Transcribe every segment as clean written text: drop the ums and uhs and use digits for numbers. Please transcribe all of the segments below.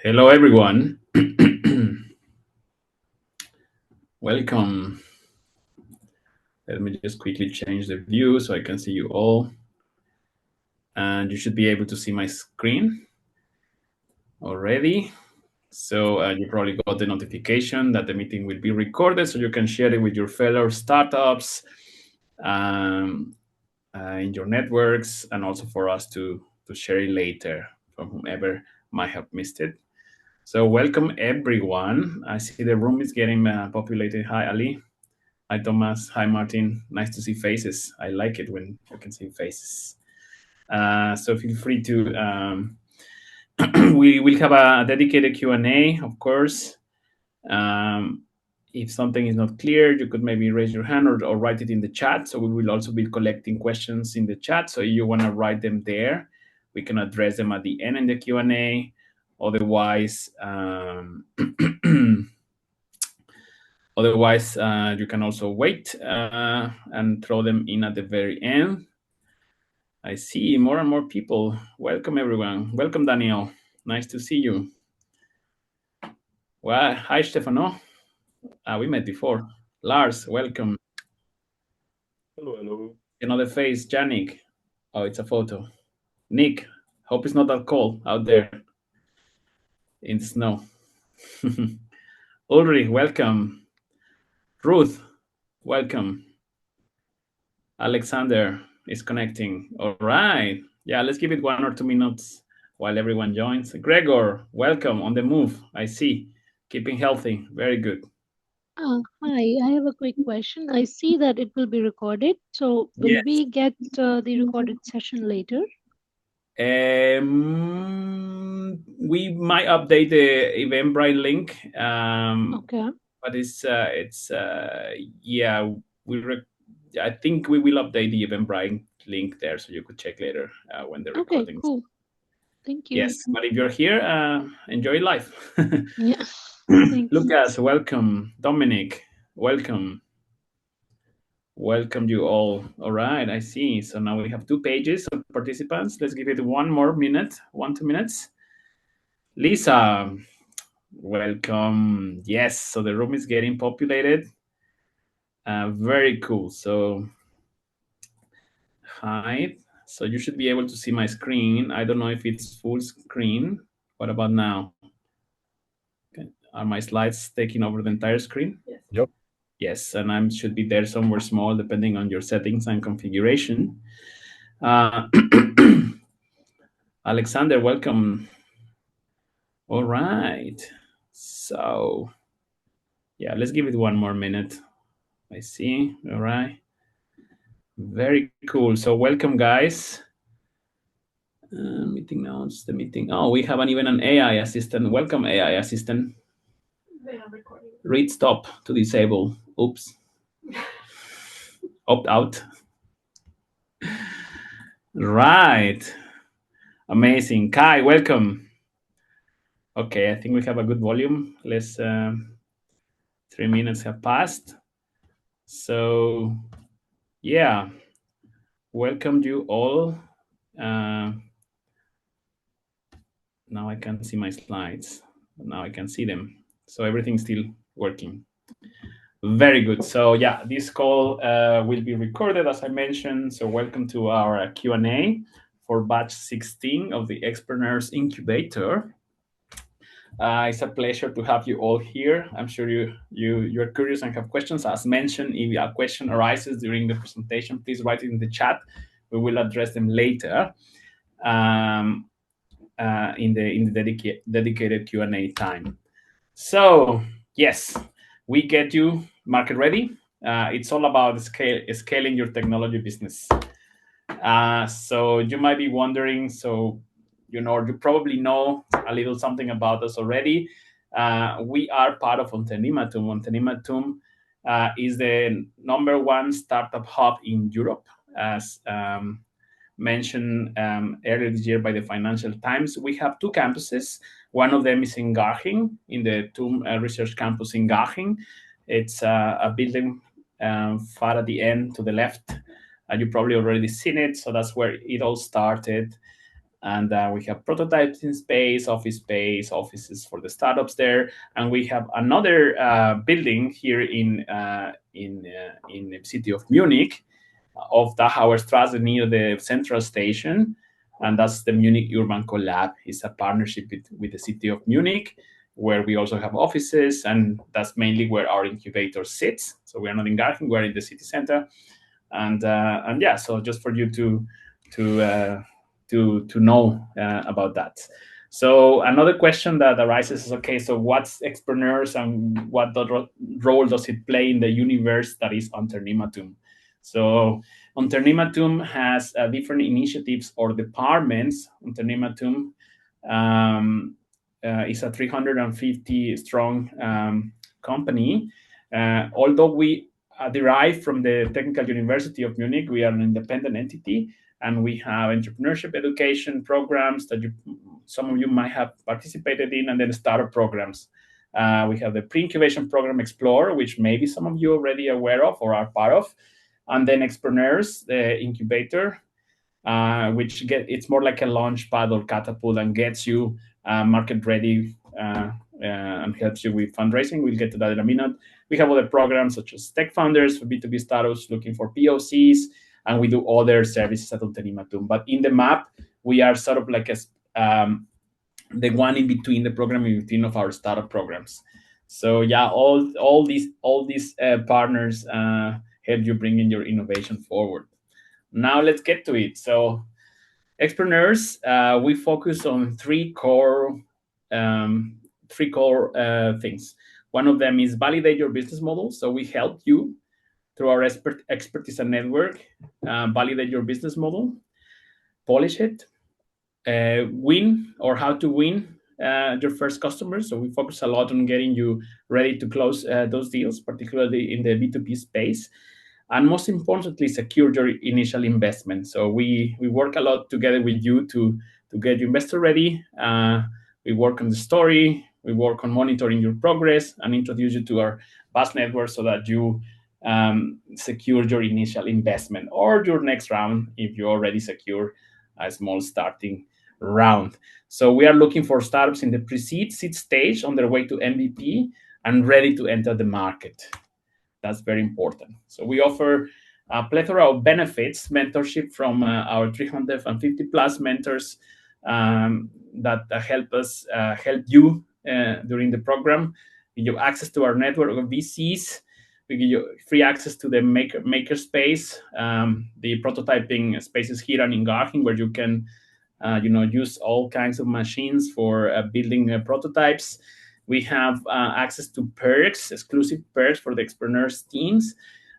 Hello, everyone. Welcome. Let me just quickly change the view so I can see you all. And you should be able to see my screen already. So you probably got the notification that the meeting will be recorded so you can share it with your fellow startups in your networks, and also for us to share it later from whomever might have missed it. So welcome, everyone. I see the room is getting populated. Hi, Ali. Hi, Thomas. Hi, Martin. Nice to see faces. I like it when you can see faces. So feel free to... we will have a dedicated Q&A, of course. If something is not clear, you could maybe raise your hand or write it in the chat. So we will also be collecting questions in the chat. So if you want to write them there, we can address them at the end in the Q&A. Otherwise, you can also wait and throw them in at the very end. I see more and more people. Welcome, everyone. Welcome, Daniel. Nice to see you. Well, hi, Stefano. We met before. Lars, welcome. Hello, hello. Another face, Janik. Oh, it's a photo. Nick, hope it's not that cold out there in the snow. Ulrich, welcome. Ruth, welcome. Alexander is connecting. All right. Yeah, let's give it 1 or 2 minutes while everyone joins. Gregor, welcome on the move. I see. Keeping healthy. Very good. Hi, I have a quick question. I see that it will be recorded. So will we get the recorded session later? We might update the Eventbrite link. Okay. But I think we will update the Eventbrite link there, so you could check later when the recording. Okay, cool. Thank you. Yes, but if you're here, enjoy life. Yeah. Thanks. Lucas, welcome. Dominic, welcome. Welcome you all. All right, I see. So now we have 2 pages of participants. Let's give it 1 more minute, 1-2 minutes. Lisa, welcome. Yes, so the room is getting populated. Very cool. So hi. So you should be able to see my screen. I don't know if it's full screen. What about now? Okay. Are my slides taking over the entire screen? Yes. Yep. Yes, and I should be there somewhere small depending on your settings and configuration. Alexander, welcome. All right. So yeah, let's give it 1 more minute. I see. All right. Very cool. So welcome, guys. Meeting notes, the meeting. Oh, we have even an AI assistant. Welcome, AI assistant. They are recording. Read stop to disable. Oops. Opt out. Right. Amazing. Kai, welcome. Okay, I think we have a good volume. Let's 3 minutes have passed. So yeah, welcome you all. Now I can see my slides. Now I can see them. So everything's still working. Very good. So yeah, this call will be recorded, as I mentioned. So welcome to our Q&A for batch 16 of the XPRENEURS Incubator. It's a pleasure to have you all here. I'm sure you're curious and have questions. As mentioned, if a question arises during the presentation, please write it in the chat. We will address them later in the dedicated Q&A time. So yes, we get you market ready. It's all about scaling your technology business. So you might be wondering, you probably know a little something about us already. We are part of 𝗀𝗏𝗡𝗏. 𝗀𝗏𝗡𝗏 is the #1 startup hub in Europe, as mentioned earlier this year by the Financial Times. We have 2 campuses. One of them is in Garching, in the TUM Research Campus in Garching. It's a building far at the end to the left. You've probably already seen it. So that's where it all started. And we have prototypes in space, offices for the startups there, and we have another building here in the city of Munich, of 𝗷𝗪𝗔𝗇 near the central station, and that's the Munich 𝗫𝗏𝗏 Lab. It's a partnership with the city of Munich, where we also have offices, and that's mainly where our incubator sits. So we are not in Garching, we're in the city center, and yeah. So just for you to know about that. So another question that arises is, okay, so what's XPRENEURS and what role does it play in the universe that is Unternehmertum? So Unternehmertum has different initiatives or departments. Unternehmertum is a 350 strong company. Although we derive from the Technical University of Munich, we are an independent entity, and we have entrepreneurship education programs that some of you might have participated in, and then startup programs. We have the pre-incubation program Explore, which maybe some of you already aware of or are part of, and then XPRENEURS, the incubator, which it's more like a launch pad or catapult and gets you market ready and helps you with fundraising. We'll get to that in a minute. We have other programs such as Tech Founders for B2B startups looking for POCs, and we do other services at Unternehmertum. But in the map, we are sort of like the one in between, the program in between of our startup programs. So yeah, all these partners help you bring in your innovation forward. Now let's get to it. So XPRENEURS, we focus on three core things. One of them is validate your business model. So we help you through our expertise and network validate your business model, polish it, win or how to win your first customers. So we focus a lot on getting you ready to close those deals, particularly in the B2B space. And most importantly, secure your initial investment. So we work a lot together with you to get you investor ready. We work on the story. We work on monitoring your progress and introduce you to our vast network so that you secure your initial investment or your next round if you already secure a small starting round. So we are looking for startups in the pre-seed, seed stage on their way to MVP and ready to enter the market. That's very important. So we offer a plethora of benefits, mentorship from our 350 plus mentors that help you during the program. We give you access to our network of VCs. We give you free access to the maker space, the prototyping spaces here and in Garching, where you can use all kinds of machines for building prototypes. We have access to perks, exclusive perks for the XPRENEURS teams.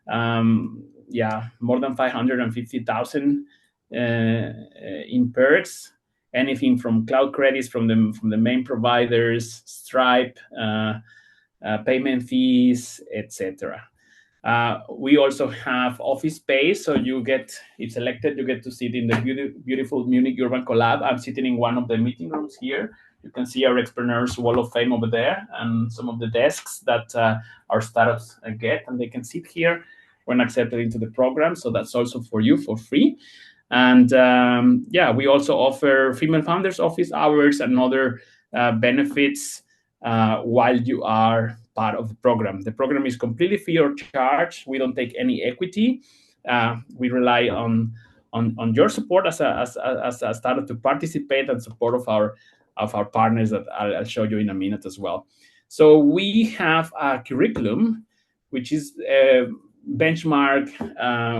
More than 550,000 in perks. Anything from cloud credits from the main providers, Stripe, payment fees, etc. We also have office space, so if selected, you get to sit in the beautiful Munich 𝗫𝗏𝗏 Lab. I'm sitting in one of the meeting rooms here. You can see our XPRENEURS Wall of Fame over there and some of the desks that our startups get, and they can sit here when accepted into the program. So that's also for you for free. And we also offer female founders office hours and other benefits while you are part of the program. The program is completely free of charge. We don't take any equity. We rely on your support as a startup to participate and support of our partners that I'll show you in a minute as well. So we have a curriculum which is benchmark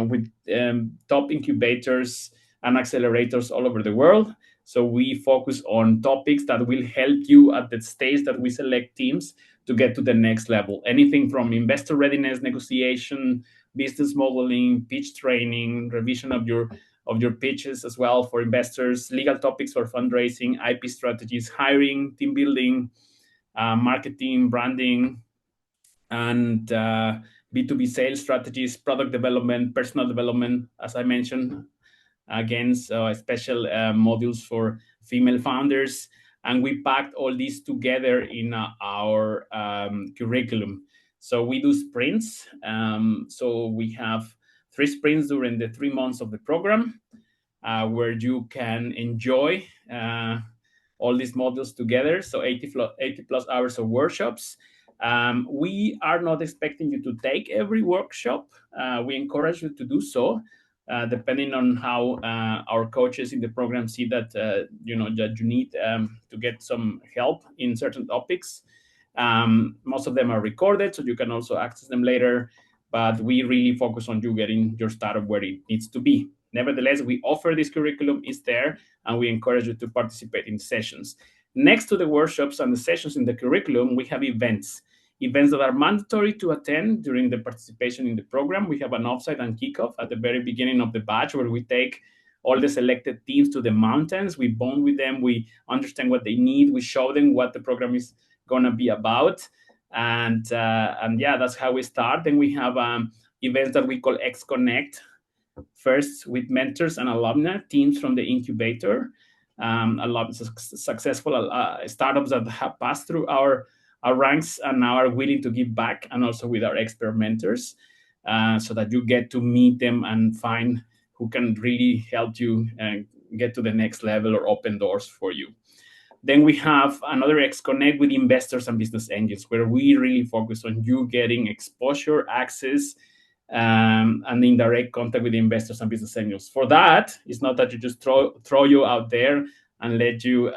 with top incubators and accelerators all over the world. So we focus on topics that will help you at the stage that we select teams to get to the next level. Anything from investor readiness, negotiation, business modeling, pitch training, revision of your pitches as well for investors, legal topics for fundraising, IP strategies, hiring, team building, marketing, branding, and B2B sales strategies, product development, personal development, as I mentioned. Again, so special modules for female founders. And we packed all these together in our curriculum. So we do sprints. So we have 3 sprints during the 3 months of the program. where you can enjoy all these modules together. So 80 plus hours of workshops. We are not expecting you to take every workshop. We encourage you to do so, depending on how our coaches in the program see that that you need to get some help in certain topics. Most of them are recorded, so you can also access them later. But we really focus on you getting your startup where it needs to be. Nevertheless, we offer this curriculum, is there, and we encourage you to participate in sessions. Next to the workshops and the sessions in the curriculum, we have events that are mandatory to attend during the participation in the program. We have an offsite and kickoff at the very beginning of the batch, where we take all the selected teams to the mountains. We bond with them. We understand what they need. We show them what the program is going to be about. And yeah, that's how we start. Then we have events that we call XConnect, first with mentors and alumni, teams from the incubator, a lot of successful startups that have passed through our ranks and now are willing to give back, and also with our expert mentors, so that you get to meet them and find who can really help you get to the next level or open doors for you. Then we have another XConnect with investors and business angels, where we really focus on you getting exposure, access, and indirect contact with investors and business angels. For that, it's not that you just throw you out there and let you,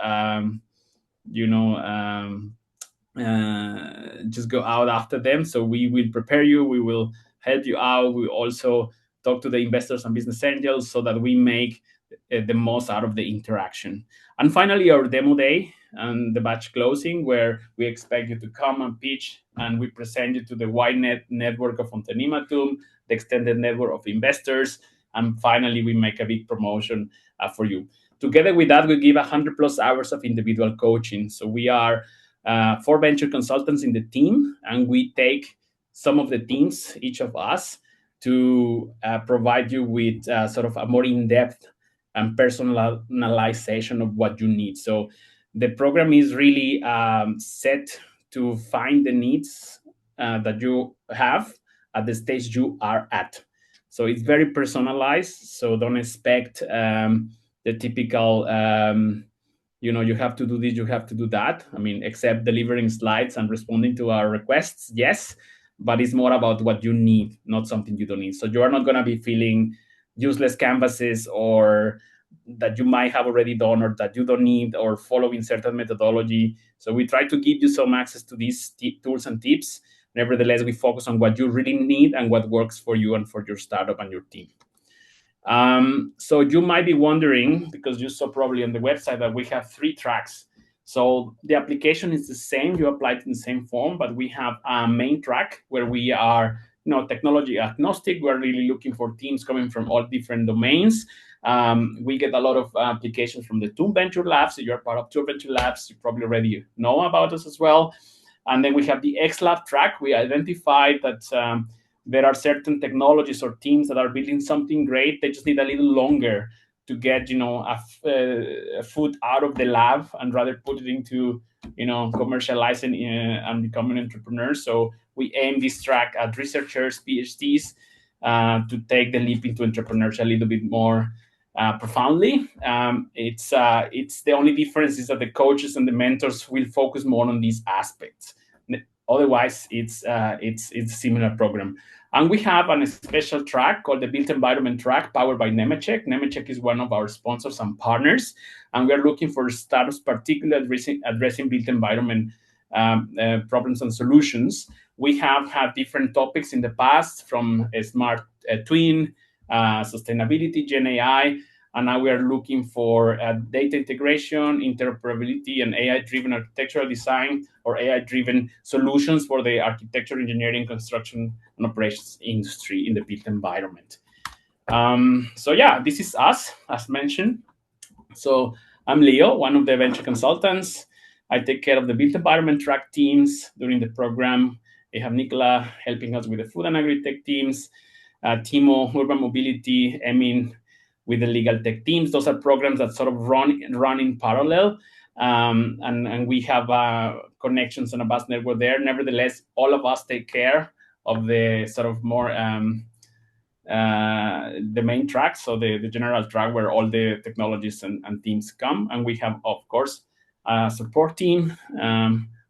just go out after them. So we will prepare you. We will help you out. We also talk to the investors and business angels so that we make the most out of the interaction. And finally, our demo day and the batch closing, where we expect you to come and pitch, and we present you to the wide network of Unternehmertum, the extended network of investors, and finally, we make a big promotion for you. Together with that, we give 100+ hours of individual coaching. So we are 4 venture consultants in the team, and we take some of the teams, each of us, to provide you with sort of a more in-depth and personalization of what you need. So the program is really set to find the needs that you have at the stage you are at. So it's very personalized. So don't expect the typical, you have to do this, you have to do that. I mean, except delivering slides and responding to our requests, yes. But it's more about what you need, not something you don't need. So you are not going to be filling useless canvases or that you might have already done or that you don't need, or following certain methodology. So we try to give you some access to these tools and tips. Nevertheless, we focus on what you really need and what works for you and for your startup and your team. So you might be wondering, because you saw probably on the website that we have 3 tracks. So the application is the same. You apply it in the same form, but we have a main track where we are technology agnostic. We're really looking for teams coming from all different domains. We get a lot of applications from the 2 venture labs. So you're part of 2 venture labs. You probably already know about us as well. And then we have the XLab track. We identified that there are certain technologies or teams that are building something great. They just need a little longer to get, a foot out of the lab and rather put it into, commercializing and becoming entrepreneurs. So we aim this track at researchers, PhDs, to take the leap into entrepreneurship a little bit more profoundly. It's the only difference is that the coaches and the mentors will focus more on these aspects. Otherwise, it's a similar program. And we have a special track called the Built Environment track, powered by Nemetschek. Nemetschek is one of our sponsors and partners, and we're looking for startups particularly addressing built environment problems and solutions. We have had different topics in the past, from a smart twin, sustainability, Gen AI, and now we are looking for data integration, interoperability, and AI-driven architectural design, or AI-driven solutions for the architecture, engineering, construction, and operations industry in the built environment. So yeah, this is us, as mentioned. So I'm Leo, one of the venture consultants. I take care of the built environment track teams during the program. We have Nicola helping us with the food and agri-tech teams, Timo, urban mobility, Emin with the legal tech teams. Those are programs that sort of run in parallel. And we have connections and a vast network there. Nevertheless, all of us take care of the sort of more the main track, so the general track where all the technologies and teams come. And we have, of course, a support team,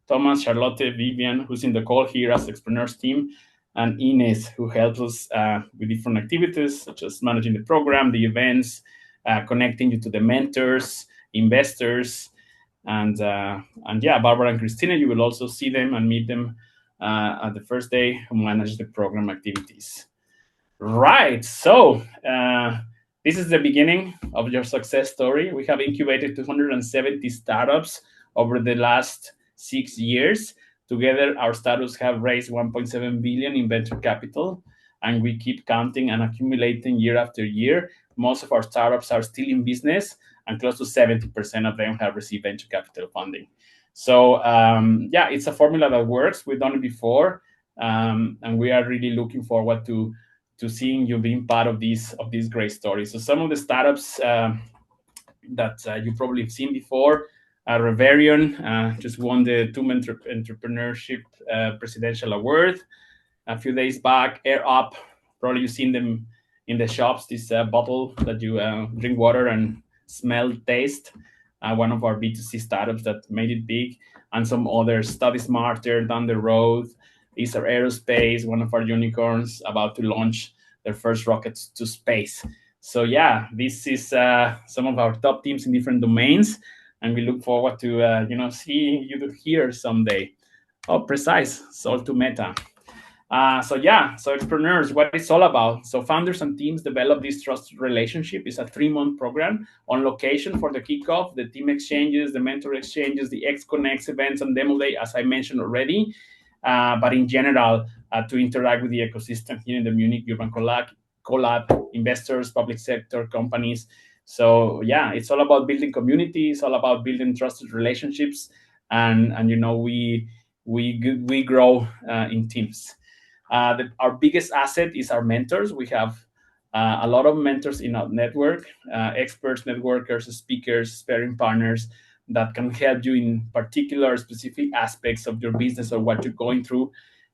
Thomas, Charlotte, Vivian, who's in the call here as XPRENEURS team, and Ines, who helps us with different activities, such as managing the program, the events, connecting you to the mentors, investors, and yeah, Barbara and Christina, you will also see them and meet them at the first day, who manage the program activities. Right, so this is the beginning of your success story. We have incubated 270 startups over the last 6 years. Together, our startups have raised 1.7 billion in venture capital, and we keep counting and accumulating year after year. Most of our startups are still in business, and close to 70% of them have received venture capital funding. So yeah, it's a formula that works. We've done it before, and we are really looking forward to seeing you being part of these great stories. So some of the startups that you probably have seen before, Reverion just won the TUM Entrepreneurship Presidential Award a few days back. 𝗪𝗋, probably you've seen them in the shops, this bottle that you drink water and smell, taste. One of our B2C startups that made it big, and some others, Study Smarter, Down the Road, 𝗫𝗟𝗯, one of our unicorns about to launch their first rockets to space. So yeah, this is some of our top teams in different domains, and we look forward to seeing you here someday. Oh, precise, sold to Meta. So yeah, so XPRENEURS, what it's all about. So founders and teams develop this trusted relationship. It's a 3-month program on location for the kickoff, the team exchanges, the mentor exchanges, the XConnects events and demo day, as I mentioned already. But in general, to interact with the ecosystem here in the Munich Urban Collab, investors, public sector companies. So yeah, it's all about building community. It's all about building trusted relationships, and we grow in teams. Our biggest asset is our mentors. We have a lot of mentors in our network, experts, networkers, speakers, sparring partners that can help you in particular specific aspects of your business or what you're going through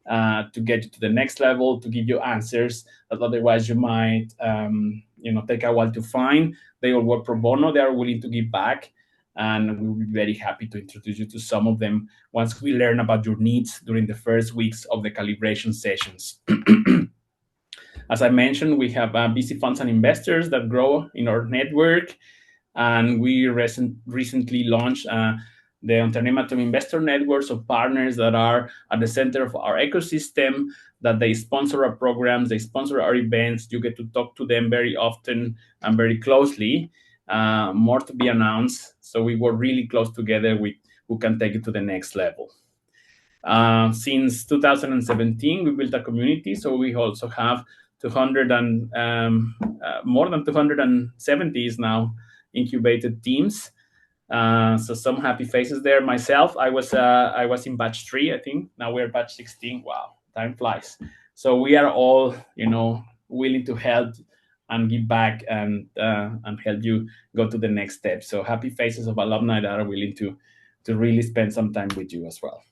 to get you to the next level, to give you answers that otherwise you might take a while to find. They all work pro bono. They are willing to give back, and we'll be very happy to introduce you to some of them once we learn about your needs during the first weeks of the calibration sessions. As I mentioned, we have VC funds and investors that grow in our network, and we recently launched the Unternehmertum Investor Networks of partners that are at the center of our ecosystem, that they sponsor our programs, they sponsor our events. You get to talk to them very often and very closely. More to be announced. So we work really close together with who can take it to the next level. Since 2017, we built a community. So we also have more than 270 now incubated teams. So some happy faces there. Myself, I was in batch 3, I think. Now we're batch 16. Wow, time flies. So we are all, willing to help and give back and help you go to the next step. So happy faces of alumni that are willing to really spend some time with you as well.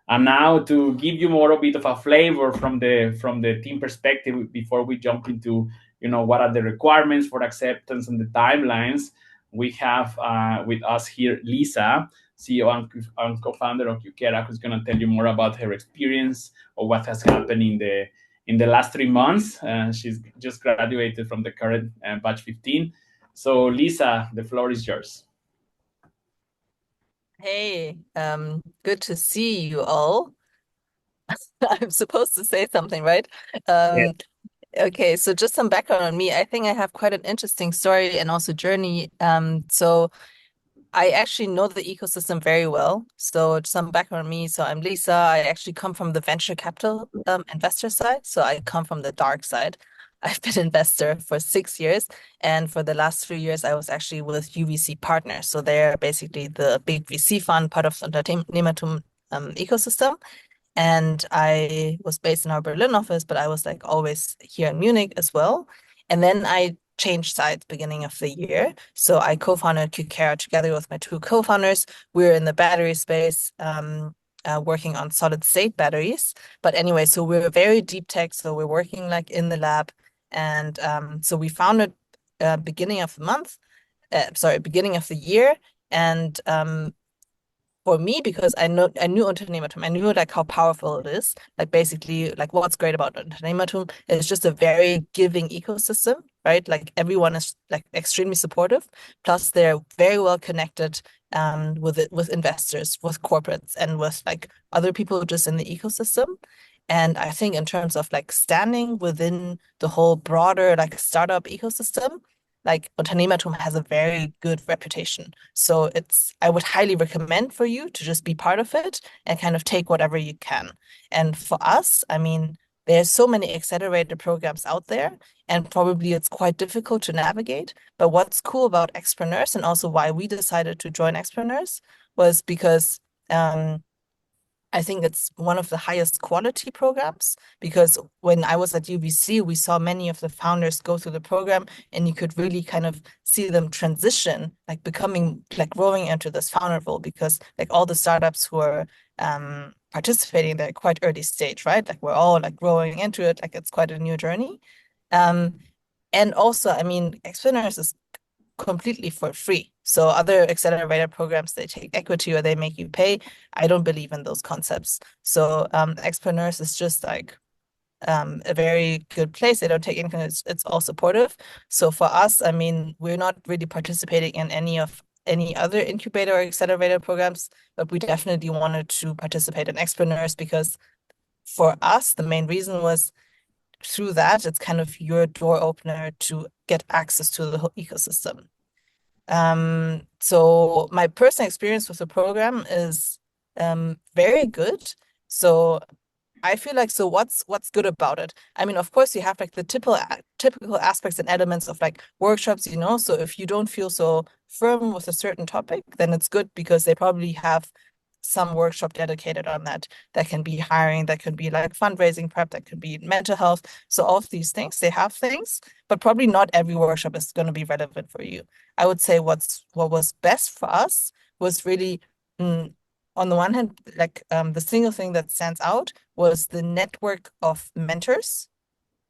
And now to give you more a bit of a flavor from the team perspective before we jump into what are the requirements for acceptance and the timelines, we have with us here Lisa, CEO and co-founder of Qkera, who's going to tell you more about her experience or what has happened in the last 3 months. She's just graduated from the current batch 15. So Lisa, the floor is yours. Hey, good to see you all. I'm supposed to say something, right? Yes. Okay, so just some background on me. I think I have quite an interesting story and also journey. So I actually know the ecosystem very well. So some background on me. So I'm Lisa. I actually come from the venture capital investor side. So I come from the dark side. I've been an investor for 6 years. And for the last 3 years, I was actually with UVC Partners. So they're basically the big VC fund, part of the Unternehmertum ecosystem. And I was based in our Berlin office, but I was like always here in Munich as well. And then I changed sides beginning of the year. So I co-founded Qkera together with my 2 co-founders. We're in the battery space, working on solid state batteries. But anyway, so we're very deep tech. So we're working like in the lab And so we founded beginning of the month, beginning of the year. And for me, because I knew _Unternehmertum, I knew like how powerful it is. Like basically, like what's great about Unternehmertum is just a very giving ecosystem, right? Like everyone is like extremely supportive. Plus, they're very well connected with investors, with corporates, and with like other people just in the ecosystem. And I think in terms of like standing within the whole broader like startup ecosystem, like Unternehmertum has a very good reputation. So I would highly recommend for you to just be part of it and kind of take whatever you can. And for us, I mean, there's so many accelerator programs out there, and probably it's quite difficult to navigate. But what's cool about XPRENEURS, and also why we decided to join XPRENEURS, was because I think it's one of the highest quality programs, because when I was at UBC, we saw many of the founders go through the program, and you could really kind of see them transition, like becoming, like growing into this founder role, because like all the startups who are participating, they're quite early stage, right? Like we're all like growing into it, like it's quite a new journey. And also, I mean, XPRENEURS is completely for free. So other accelerator programs, they take equity or they make you pay. I don't believe in those concepts. So XPRENEURS is just like a very good place. They don't take income. It's all supportive. So for us, I mean, we're not really participating in any other incubator or accelerator programs, but we definitely wanted to participate in XPRENEURS, because for us, the main reason was through that, it's kind of your door opener to get access to the whole ecosystem. So my personal experience with the program is very good. So I feel like, so what's good about it? I mean, of course, you have like the typical aspects and elements of like workshops, you know. So if you don't feel so firm with a certain topic, then it's good, because they probably have some workshop dedicated on that. That can be hiring, that could be like fundraising prep, that could be mental health. So all of these things, they have things, but probably not every workshop is going to be relevant for you. I would say what was best for us was really, on the one hand, like the single thing that stands out was the network of mentors.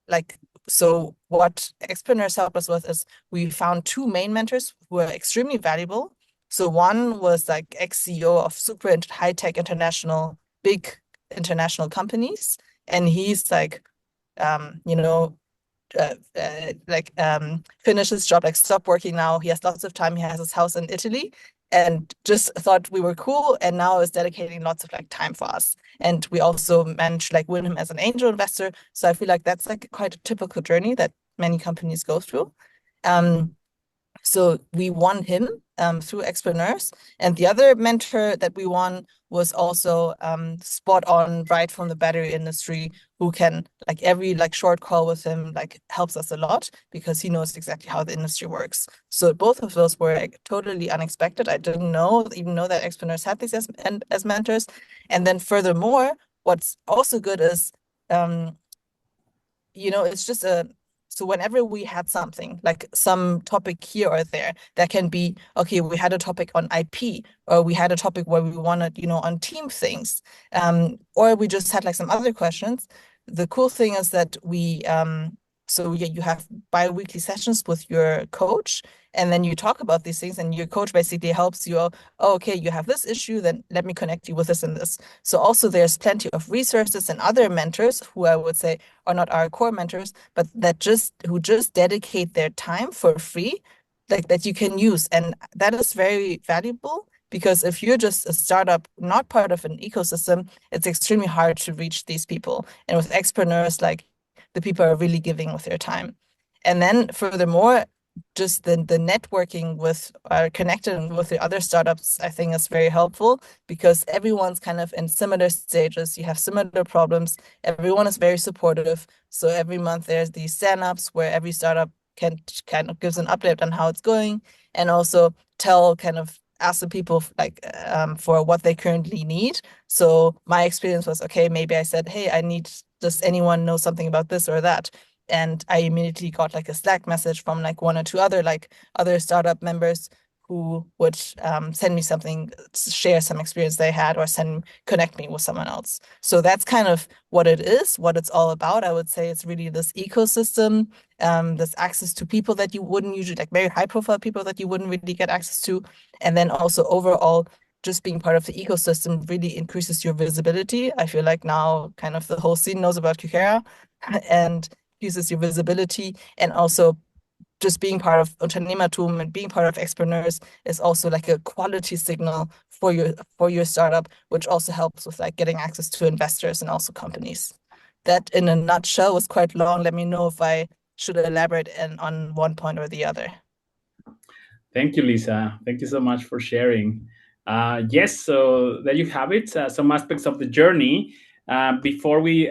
Like, so what XPRENEURS helped us with is we found two main mentors who were extremely valuable. So one was like ex-CEO of super high-tech big international companies. And he's like, you know, finished his job, like stopped working now. He has lots of time. He has his house in Italy, and just thought we were cool, and now is dedicating lots of like time for us. And we also managed like win him as an angel investor. So I feel like that's like quite a typical journey that many companies go through. So we won him through XPRENEURS. And the other mentor that we won was also spot on, right from the battery industry, who can, like every like short call with him, like helps us a lot, because he knows exactly how the industry works. So both of those were like totally unexpected. I didn't even know that XPRENEURS had these as mentors. And then furthermore, what's also good is, you know, it's just so whenever we had something, like some topic here or there, that can be, okay, we had a topic on IP, or we had a topic where we wanted, you know, on team things, or we just had like some other questions. The cool thing is that we, so you have bi-weekly sessions with your coach, and then you talk about these things, and your coach basically helps you, oh, okay, you have this issue, then let me connect you with this and this. So also there's plenty of resources and other mentors who I would say are not our core mentors, but who just dedicate their time for free, like that you can use. And that is very valuable, because if you're just a startup, not part of an ecosystem, it's extremely hard to reach these people. And with XPRENEURS, like the people are really giving with their time. And then furthermore, just the networking with connected with the other startups, I think is very helpful, because everyone's kind of in similar stages. You have similar problems. Everyone is very supportive. So every month there's these stand-ups where every startup can kind of gives an update on how it's going, and also ask the people like for what they currently need. So my experience was, okay, maybe I said, hey, I need, does anyone know something about this or that? And I immediately got like a Slack message from like one or two other startup members who would send me something, share some experience they had, or connect me with someone else. So that's kind of what it is, what it's all about. I would say it's really this ecosystem, this access to people that you wouldn't usually, like very high profile people that you wouldn't really get access to. And then also overall, just being part of the ecosystem really increases your visibility. I feel like now kind of the whole scene knows about Qkera and increases your visibility, and also just being part of Unternehmertum and being part of XPRENEURS is also like a quality signal for your startup, which also helps with like getting access to investors and also companies. That in a nutshell was quite long. Let me know if I should elaborate on one point or the other. Thank you, Lisa. Thank you so much for sharing. Yes, so there you have it. Some aspects of the journey. Before we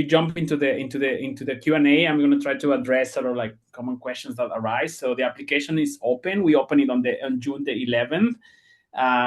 jump into the Q&A, I'm going to try to address sort of like common questions that arise. So the application is open. We open it on June the 11th.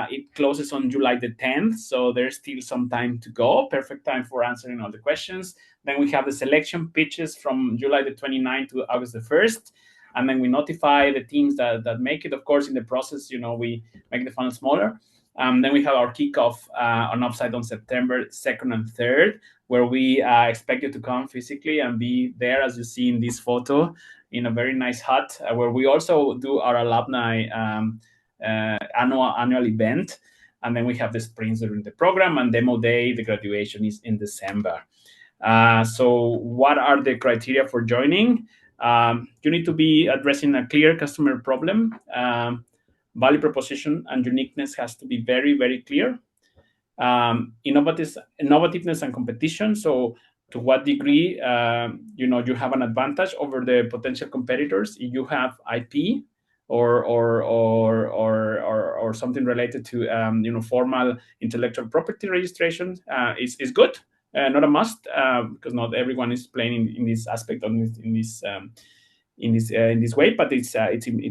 It closes on July the 10th. So there's still some time to go. Perfect time for answering all the questions. Then we have the selection pitches from July the 29th to August the 1st. And then we notify the teams that make it. Of course, in the process, we make the funnel smaller. Then we have our kickoff on Upside on September 2nd and 3rd, where we expect you to come physically and be there, as you see in this photo, in a very nice hut, where we also do our alumni annual event. And then we have the sprints during the program, and demo day, the graduation is in December. So what are the criteria for joining? You need to be addressing a clear customer problem. Value proposition and uniqueness has to be very, very clear. Innovativeness and competition. So to what degree, you have an advantage over the potential competitors if you have IP or something related to formal intellectual property registration is good. Not a must, because not everyone is playing in this aspect of in this way, but it's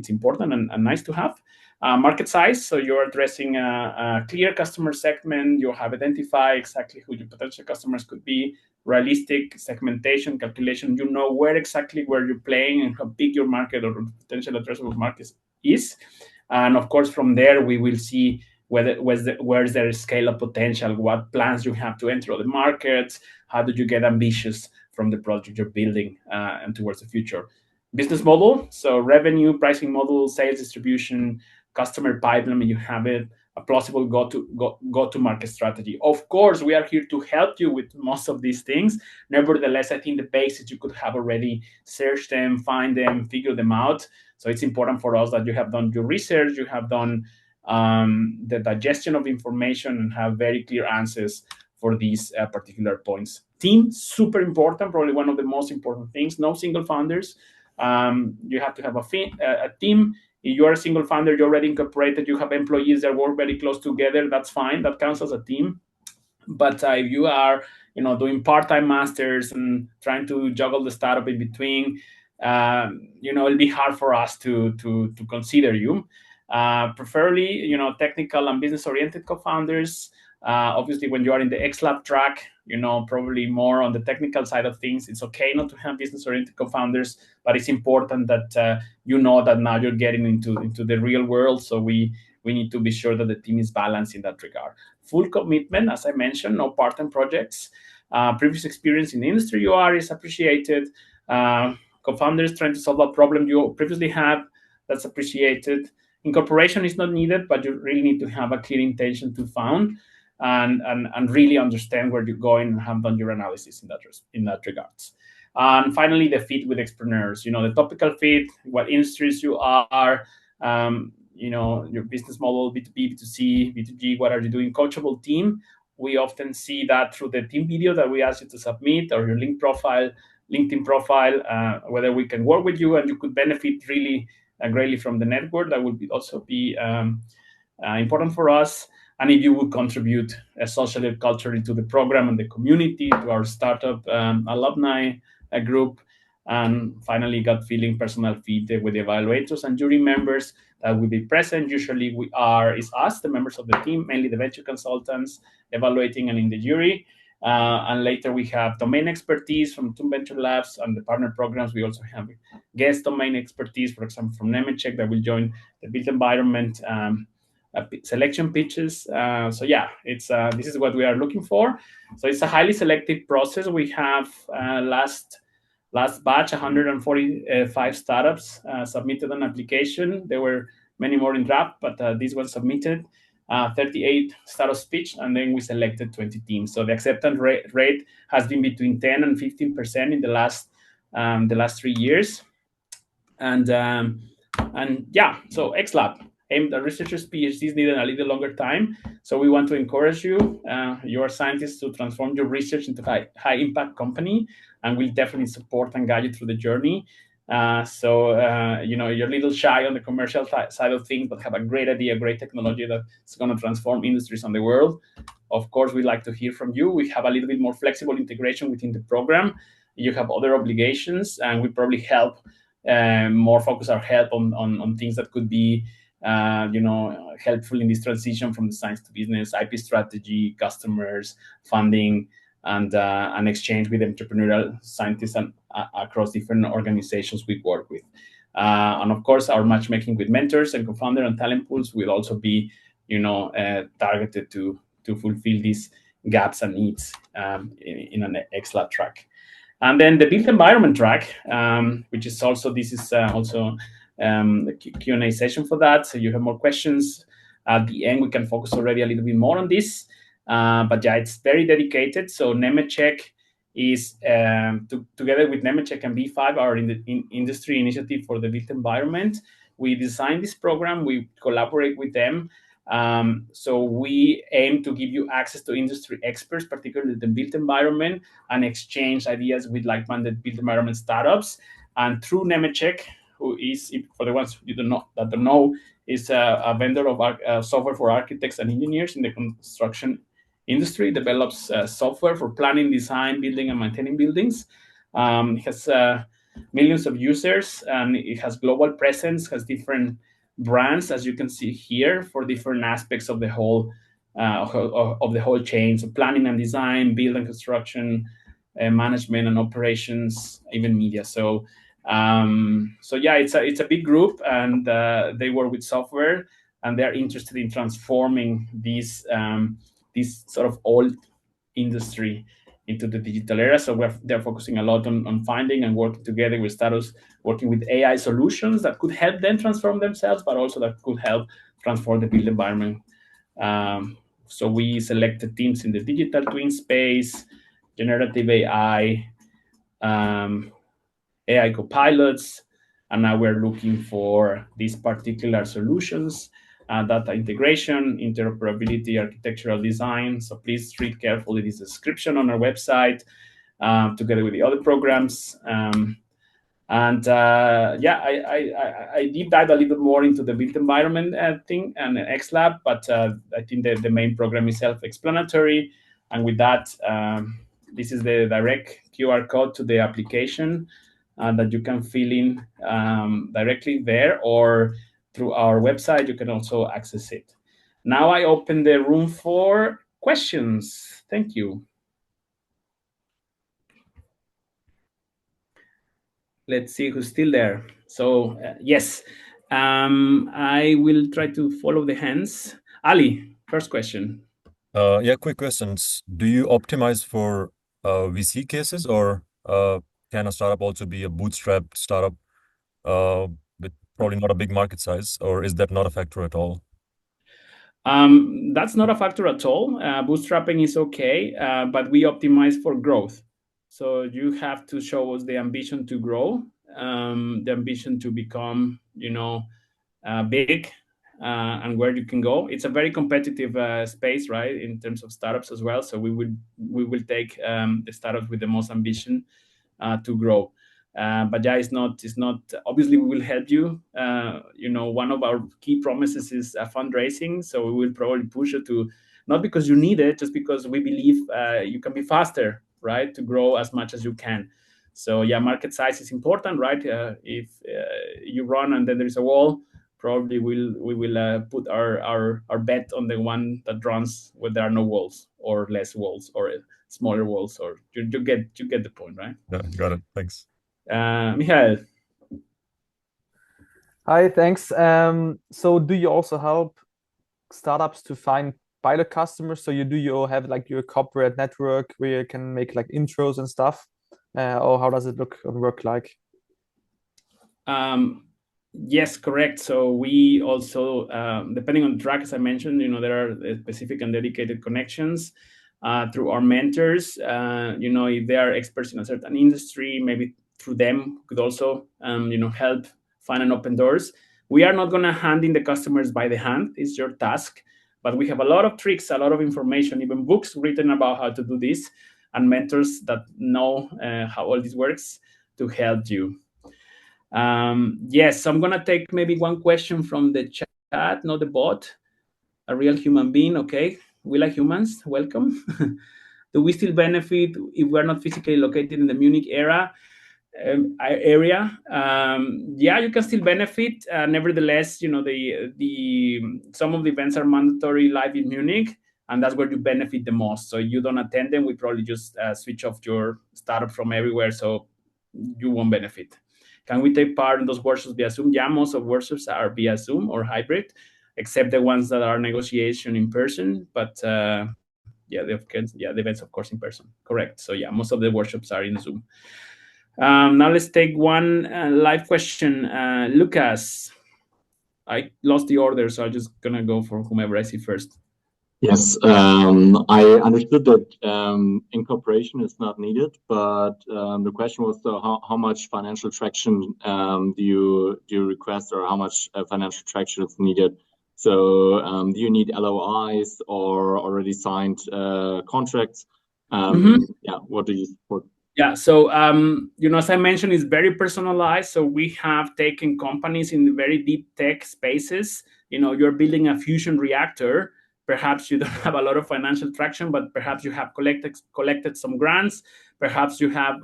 important and nice to have. Market size, so you're addressing a clear customer segment. You have identified exactly who your potential customers could be. Realistic segmentation calculation. You know where you're playing and how big your market or potential addressable market is. And of course, from there we will see where's there scale of potential, what plans you have to enter other markets, how do you get ambitious from the project you're building and towards the future. Business model, so revenue, pricing model, sales distribution, customer pipeline, you have it, a plausible go-to-market strategy. Of course, we are here to help you with most of these things. Nevertheless, I think the basics you could have already searched them, find them, figure them out. So it's important for us that you have done your research, you have done the digestion of information, and have very clear answers for these particular points. Team, super important, probably one of the most important things. No single founders. You have to have a team. If you are a single founder, you're already incorporated, you have employees that work very close together, that's fine. That counts as a team. But if you are doing part-time masters and trying to juggle the startup in between, it'll be hard for us to consider you. Preferably, technical and business-oriented co-founders. Obviously, when you are in the XLab track, probably more on the technical side of things. It's okay not to have business-oriented co-founders, but it's important that that now you're getting into the real world. So we need to be sure that the team is balanced in that regard. Full commitment, as I mentioned, no part-time projects. Previous experience in the industry you are is appreciated. Co-founders trying to solve a problem you previously had, that's appreciated. Incorporation is not needed, but you really need to have a clear intention to found and really understand where you're going and have done your analysis in that regards. And finally, the fit with XPRENEURS. The topical fit, what industries you are, your business model, B2B, B2C, B2G, what are you doing? Coachable team. We often see that through the team video that we ask you to submit, or your LinkedIn profile, whether we can work with you and you could benefit really greatly from the network. That would also be important for us. And if you would contribute socially and culturally to the program and the community, to our startup alumni group. And finally, gut feeling, personal fit with the evaluators and jury members that will be present. Usually is us, the members of the team, mainly the venture consultants evaluating and in the jury. And later we have domain expertise from two venture labs and the partner programs. We also have guest domain expertise, for example, from Nemetschek that will join the built environment selection pitches. So yeah, it's this is what we are looking for. So it's a highly selective process. We have last batch 145 startups submitted an application. There were many more in draft, but this one submitted. 38 startups pitched, and then we selected 20 teams. So the acceptance rate has been between 10 and 15% in the last 3 years. And yeah, so XLab aimed at researchers, PhDs needed a little longer time. So we want to encourage you, your scientists, to transform your research into high impact company, and we'll definitely support and guide you through the journey. You know, you're a little shy on the commercial side of things, but have a great idea, great technology that's going to transform industries on the world. Of course, we'd like to hear from you. We have a little bit more flexible integration within the program. You have other obligations, and we probably help more focus our help on things that could be you know, helpful in this transition from the science to business, IP strategy, customers, funding, and exchange with entrepreneurial scientists and across different organizations we work with. And of course, our matchmaking with mentors and co-founder and talent pools will also be, you know, targeted to fulfill these gaps and needs in an XLab track. And then the built environment track, which is also, this is also the Q&A session for that. So you have more questions. At the end, we can focus already a little bit more on this. But yeah, it's very dedicated. So Nemetschek is, together with Nemetschek and V5, our industry initiative for the built environment, we designed this program. We collaborate with them. So we aim to give you access to industry experts, particularly the built environment, and exchange ideas with like-minded built environment startups. And through Nemetschek, who is, for the ones you don't know, is a vendor of software for architects and engineers in the construction industry, develops software for planning, design, building, and maintaining buildings. It has millions of users, and it has global presence, has different brands, as you can see here, for different aspects of the whole chain. So planning and design, build and construction, management and operations, even media. So yeah, it's a big group, and they work with software, and they're interested in transforming this sort of old industry into the digital era. So they're focusing a lot on finding and working together with startups, working with AI solutions that could help them transform themselves, but also that could help transform the built environment. So we selected teams in the digital twin space, generative AI, AI copilots, and now we're looking for these particular solutions, data integration, interoperability, architectural design. So please read carefully this description on our website, together with the other programs. Yeah, I deep dive a little bit more into the built environment thing and XLab, but I think the main program is self-explanatory. And with that, this is the direct QR code to the application that you can fill in directly there, or through our website, you can also access it. Now I open the room for questions. Thank you. Let's see who's still there. So yes, I will try to follow the hands. Ali, first question. Yeah, quick questions. Do you optimize for VC cases, or can a startup also be a bootstrapped startup with probably not a big market size, or is that not a factor at all? That's not a factor at all. Bootstrapping is okay, but we optimize for growth. So you have to show us the ambition to grow, the ambition to become, you know, big, and where you can go. It's a very competitive space, right, in terms of startups as well. So we will take the startups with the most ambition to grow. But yeah, it's not. Obviously, we will help you. You know, one of our key promises is fundraising. So we will probably push it to, not because you need it, just because we believe you can be faster, right, to grow as much as you can. So yeah, market size is important, right? If you run and then there's a wall, probably we will put our bet on the one that runs where there are no walls or less walls or smaller walls, or you get the point, right? Yeah, got it. Thanks. Michael. Hi, thanks. So do you also help startups to find pilot customers? So do you have like your corporate network where you can make like intros and stuff? Or how does it work like? Yes, correct. So we also, depending on the track, as I mentioned, there are specific and dedicated connections through our mentors. If they are experts in a certain industry, maybe through them could also, help find and open doors. We are not going to hand in the customers by the hand. It's your task. But we have a lot of tricks, a lot of information, even books written about how to do this, and mentors that know how all this works to help you. Yes, I'm going to take maybe one question from the chat, not the bot. A real human being, okay. We like humans, welcome. Do we still benefit if we're not physically located in the Munich area? Yeah, you can still benefit. Nevertheless, some of the events are mandatory live in Munich, and that's where you benefit the most. So you don't attend them, we probably just switch off your startup from everywhere, so you won't benefit. Can we take part in those workshops via Zoom? Yeah, most of workshops are via Zoom or hybrid, except the ones that are negotiation in person. But the events, of course, in person. Correct. So yeah, most of the workshops are in Zoom. Now let's take one live question. Lucas, I lost the order, so I'm just gonna go for whomever I see first. Yes, I understood that incorporation is not needed, but the question was, so how much financial traction do you request, or how much financial traction is needed? So do you need LOIs or already signed contracts? Yeah, what do you support? Yeah, so as I mentioned, it's very personalized. So we have taken companies in very deep tech spaces. You're building a fusion reactor. Perhaps you don't have a lot of financial traction, but perhaps you have collected some grants. Perhaps you have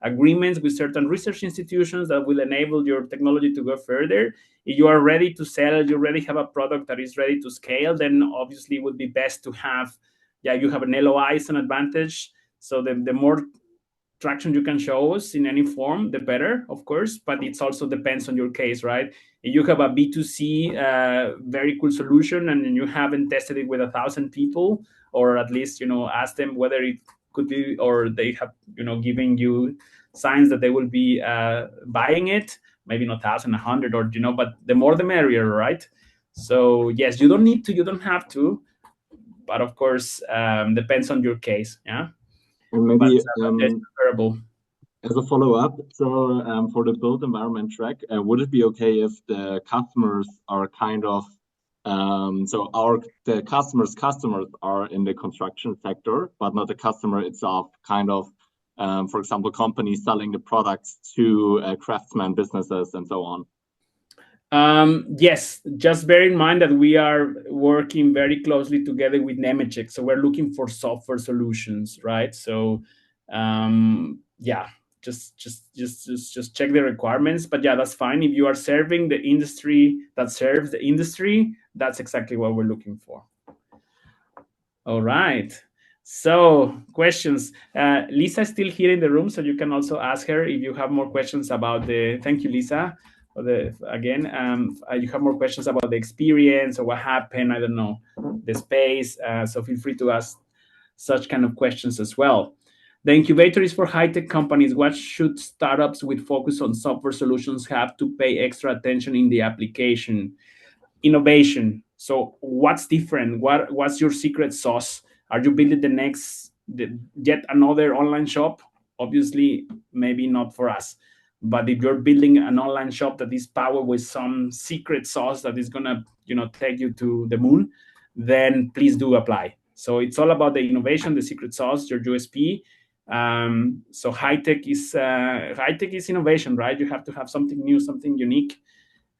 agreements with certain research institutions that will enable your technology to go further. If you are ready to sell, you already have a product that is ready to scale, then obviously it would be best to have, you have an LOI is an advantage. So the more traction you can show us in any form, the better, of course, but it also depends on your case, right? If you have a B2C very cool solution and you haven't tested it with 1,000 people, or at least ask them whether it could be, or they have giving you signs that they will be buying it, maybe not 1,000, 100, or but the more the merrier, right? So yes, you don't need to, you don't have to, but of course depends on your case. Yeah. And maybe as a follow-up, so for the built environment track, would it be okay if the customers are kind of, the customers are in the construction sector, but not the customer itself, kind of, for example, companies selling the products to craftsman businesses and so on? Yes, just bear in mind that we are working very closely together with Nemetschek, so we're looking for software solutions, right? So, yeah, just check the requirements. But yeah, that's fine. If you are serving the industry that serves the industry, that's exactly what we're looking for. All right. So questions. Lisa is still here in the room, so you can also ask her if you have more questions about the. Thank you, Lisa. You have more questions about the experience or what happened, I don't know, the space. So feel free to ask such kind of questions as well. The incubator is for high-tech companies. What should startups with focus on software solutions have to pay extra attention in the application? Innovation. So what's different? What's your secret sauce? Are you building yet another online shop? Obviously, maybe not for us. But if you're building an online shop that is powered with some secret sauce that is gonna, take you to the moon, then please do apply. So it's all about the innovation, the secret sauce, your USP. So high tech is innovation, right? You have to have something new, something unique,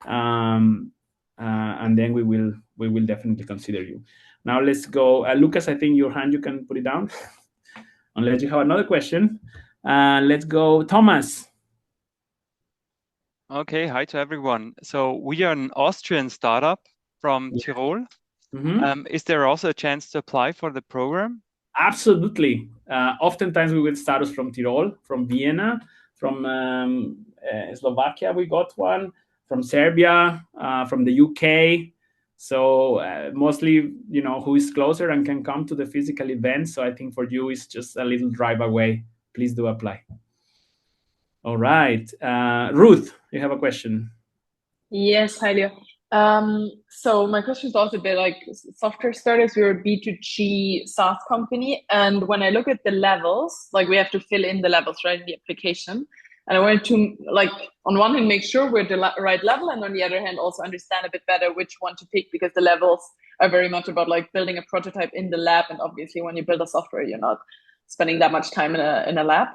and then we will definitely consider you. Now let's go, Lucas. I think your hand, you can put it down, unless you have another question. Let's go, Thomas. Okay, hi to everyone. So we are an Austrian startup from Tyrol. Is there also a chance to apply for the program? Absolutely. Oftentimes we get startups from Tyrol, from Vienna, from Slovakia we got one, from Serbia, from the UK. So mostly, who is closer and can come to the physical event. So I think for you, it's just a little drive away. Please do apply. All right. Ruth, you have a question. Yes, hi Leo. So my question is also a bit like software startups. We're a B2G SaaS company. And when I look at the levels, like we have to fill in the levels, right, in the application. And I wanted to, like, on one hand, make sure we're the right level. And on the other hand, also understand a bit better which one to pick, because the levels are very much about like building a prototype in the lab. And obviously when you build a software, you're not spending that much time in a lab.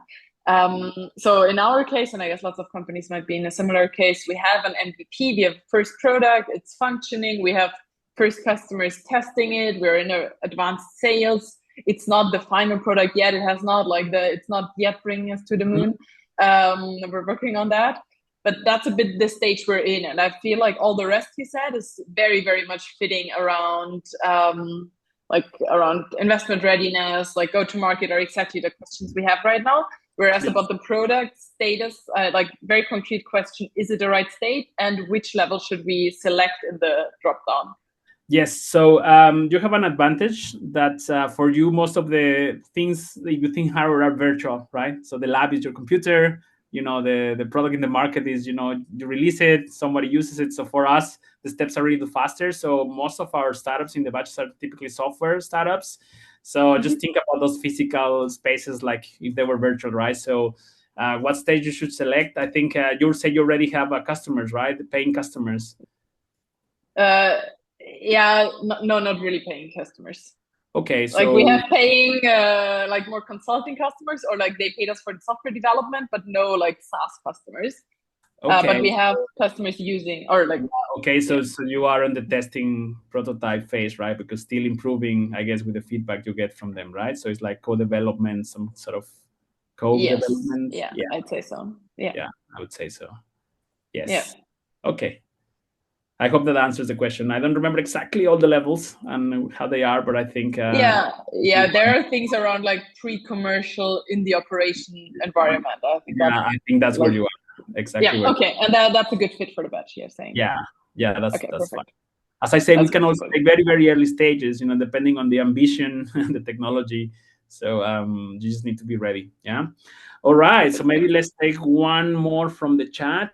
So in our case, and I guess lots of companies might be in a similar case, we have an MVP, we have first product, it's functioning, we have first customers testing it, we're in advanced sales. It's not the final product yet. It has not it's not yet bringing us to the moon. We're working on that, but that's a bit the stage we're in. And I feel like all the rest you said is very, very much fitting around, around investment readiness, like go to market, are exactly the questions we have right now. Whereas about the product status, like very concrete question, is it the right state? And which level should we select in the dropdown? Yes, so you have an advantage that for you, most of the things that you think are virtual, right? So the lab is your computer, the product in the market is, you release it, somebody uses it. So for us, the steps are really faster. So most of our startups in the batch are typically software startups. So just think about those physical spaces like if they were virtual, right? So what stage you should select? I think you say you already have customers, right? The paying customers. Yeah, no, not really paying customers. Okay, so like we have paying like more consulting customers, or like they paid us for the software development, but no like SaaS customers. Okay. But we have customers using, or like. Okay, so you are on the testing prototype phase, right? Because still improving, I guess, with the feedback you get from them, right? So it's like co-development, some sort of co-development. Yeah, I'd say so. Yeah, I would say so. Yes. Yeah. Okay. I hope that answers the question. I don't remember exactly all the levels and how they are, but I think there are things around like pre-commercial in the operation environment. I think that's where you are. Exactly. Yeah. Okay, and that's a good fit for the batch you're saying. Yeah. That's perfect. fine. As I say, we can also take very, very early stages, depending on the ambition and the technology. So you just need to be ready. Yeah. All right. So maybe let's take one more from the chat.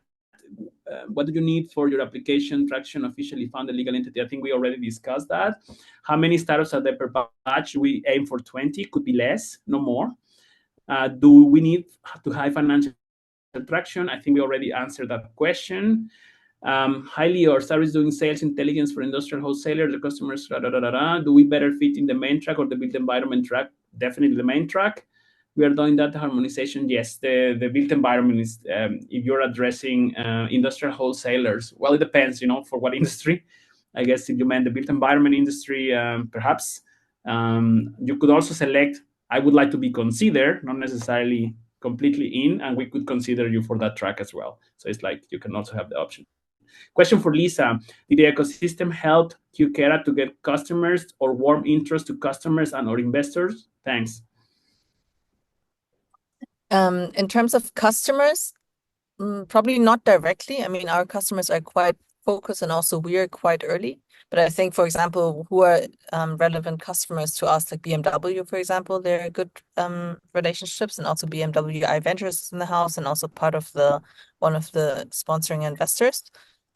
What do you need for your application traction officially found a legal entity? I think we already discussed that. How many startups are there per batch? We aim for 20, could be less, no more. Do we need to have financial traction? I think we already answered that question. Highly or service doing sales intelligence for industrial wholesalers, the customers, do we better fit in the main track or the built environment track? Definitely the main track. We are doing data harmonization. Yes, the built environment is, if you're addressing industrial wholesalers, well, it depends, for what industry. I guess if you meant the built environment industry, perhaps. You could also select, I would like to be considered, not necessarily completely in, and we could consider you for that track as well. So it's like you can also have the option. Question for Lisa. Did the ecosystem help Qkera to get customers or warm interest to customers and or investors? Thanks. In terms of customers, probably not directly. I mean, our customers are quite focused and also we're quite early. But I think, for example, who are relevant customers to us, like BMW, for example, they're good relationships, and also BMW I Ventures is in the house and also part of one of the sponsoring investors.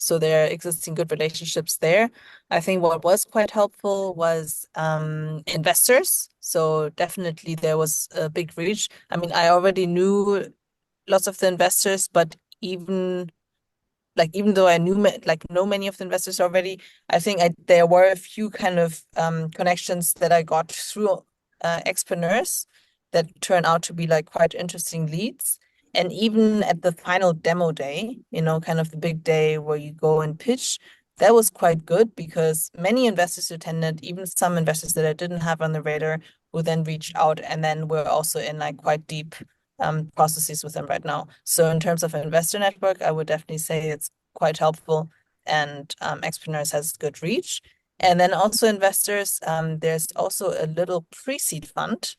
So there are existing good relationships there. I think what was quite helpful was investors. So definitely there was a big reach. I mean, I already knew lots of the investors, but even though I know many of the investors already, I think there were a few kind of connections that I got through XPRENEURS that turned out to be like quite interesting leads. And even at the final demo day, kind of the big day where you go and pitch, that was quite good because many investors attended, even some investors that I didn't have on the radar, who then reached out, and then we're also in like quite deep processes with them right now. So in terms of investor network, I would definitely say it's quite helpful, and XPRENEURS has good reach. And then also investors, there's also a little pre-seed fund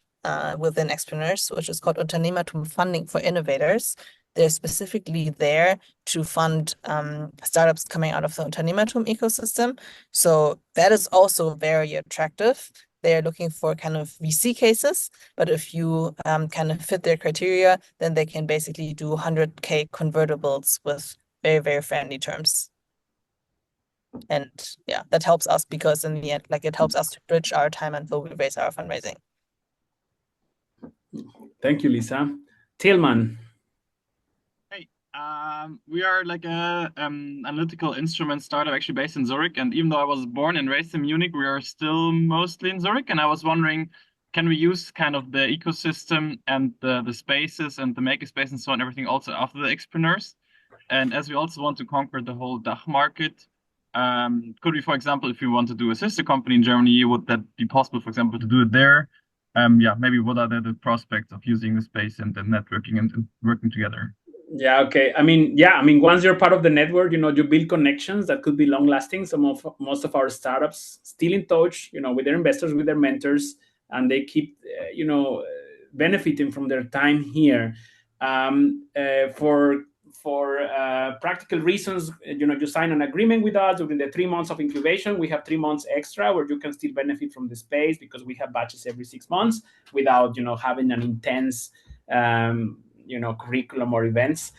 within XPRENEURS, which is called Unternehmertum Funding for Innovators. They're specifically there to fund startups coming out of the Unternehmertum ecosystem. So that is also very attractive. They're looking for kind of VC cases, but if you kind of fit their criteria, then they can basically do 100K convertibles with very, very friendly terms. And yeah, that helps us because in the end, like, it helps us to bridge our time until we raise our fundraising. Thank you, Lisa. Tillman. Hey, we are like a analytical instrument startup actually based in Zurich. And even though I was born and raised in Munich, we are still mostly in Zurich. And I was wondering, can we use kind of the ecosystem and the spaces and the makerspace and so on, everything also after the XPRENEURS? And as we also want to conquer the whole DACH market, could we, for example, if we want to do a sister company in Germany, would that be possible, for example, to do it there? Yeah, maybe what are the prospects of using the space and the networking and working together? Yeah, okay. I mean, once you're part of the network, you build connections that could be long lasting. Most of our startups still in touch, with their investors, with their mentors, and they keep, benefiting from their time here. For practical reasons, you sign an agreement with us during the 3 months of incubation. We have 3 months extra where you can still benefit from the space because we have batches every 6 months without, having an intense, curriculum or events.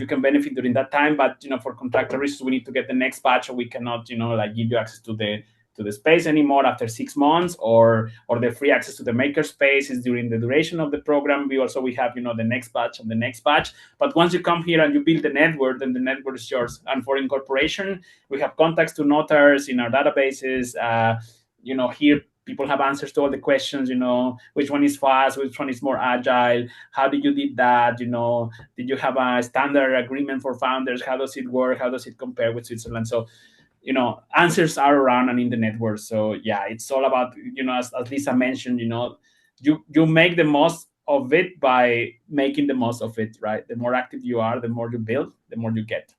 You can benefit during that time, but for contractual reasons, we need to get the next batch, or we cannot, give you access to the space anymore after 6 months, or the free access to the makerspace is during the duration of the program. We have, the next batch and the next batch. But once you come here and you build the network, then the network is yours. And for incorporation, we have contacts to notaries in our databases. Here people have answers to all the questions, which one is fast, which one is more agile, how did you did that, did you have a standard agreement for founders, how does it work, how does it compare with Switzerland? So answers are around and in the network. So yeah, it's all about, as Lisa mentioned, you make the most of it by making the most of it, right? The more active you are, the more you build, the more you get.